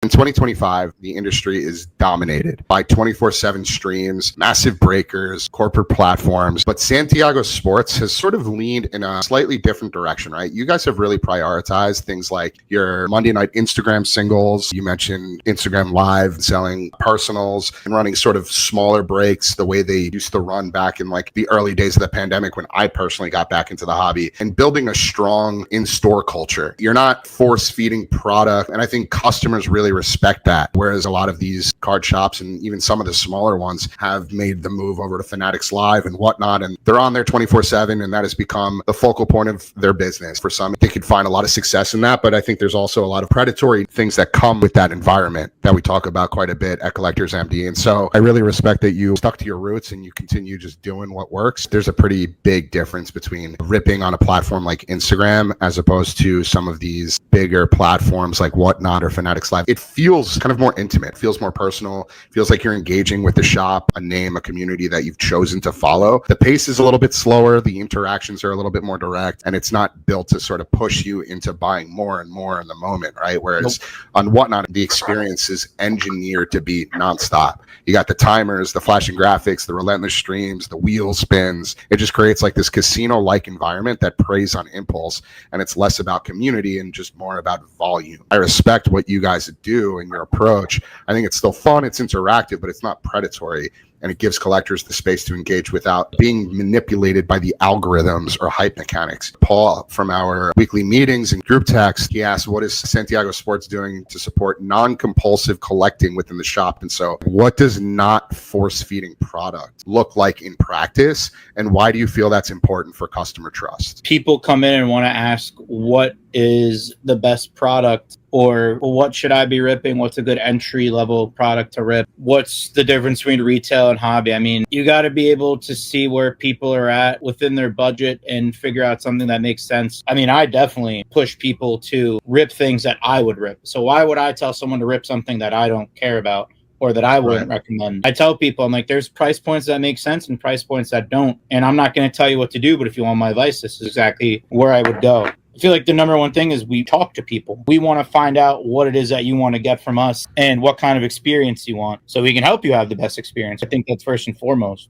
In 2025, the industry is dominated by 24/7 streams, massive breakers, corporate platforms. But Santiago Sports has sort of leaned in a slightly different direction, right? You guys have really prioritized things like your Monday night Instagram singles. You mentioned Instagram Live, selling personals, and running sort of smaller breaks the way they used to run back in like the early days of the pandemic when I personally got back into the hobby, and building a strong in-store culture. You're not force-feeding product, and I think customers really respect that. Whereas a lot of these card shops and even some of the smaller ones have made the move over to Fanatics Live and whatnot, and they're on there 24/7, and that has become the focal point of their business. For some, they could find a lot of success in that, but I think there's also a lot of predatory things that come with that environment that we talk about quite a bit at Collectors MD. And so I really respect that you stuck to your roots and you continue just doing what works. There's a pretty big difference between ripping on a platform like Instagram as opposed to some of these bigger platforms like Whatnot or Fanatics Live. It feels kind of more intimate, feels more personal, feels like you're engaging with the shop, a name, a community that you've chosen to follow. The pace is a little bit slower, the interactions are a little bit more direct, and it's not built to sort of push you into buying more and more in the moment, right? Whereas on Whatnot, the experience is engineered to be nonstop. You got the timers, the flashing graphics, the relentless streams, the wheel spins. It just creates like this casino-like environment that preys on impulse, and it's less about community and just more about volume. I respect what you guys do and your approach. I think it's still fun, it's interactive, but it's not predatory. And it gives collectors the space to engage without being manipulated by the algorithms or hype mechanics. Paul, from our weekly meetings and group text, he asked, what is Santiago Sports doing to support non-compulsive collecting within the shop? And so what does not force-feeding product look like in practice? And why do you feel that's important for customer trust? People come in and want to ask, what is the best product, or what should I be ripping? What's a good entry level product to rip? What's the difference between retail and hobby? I mean, you got to be able to see where people are at within their budget and figure out something that makes sense. I mean, I definitely push people to rip things that I would rip. So why would I tell someone to rip something that I don't care about or that I wouldn't recommend? I tell people, I'm like, there's price points that make sense and price points that don't. And I'm not going to tell you what to do, but if you want my advice, this is exactly where I would go. I feel like the number one thing is we talk to people. We want to find out what it is that you want to get from us and what kind of experience you want so we can help you have the best experience. I think that's first and foremost.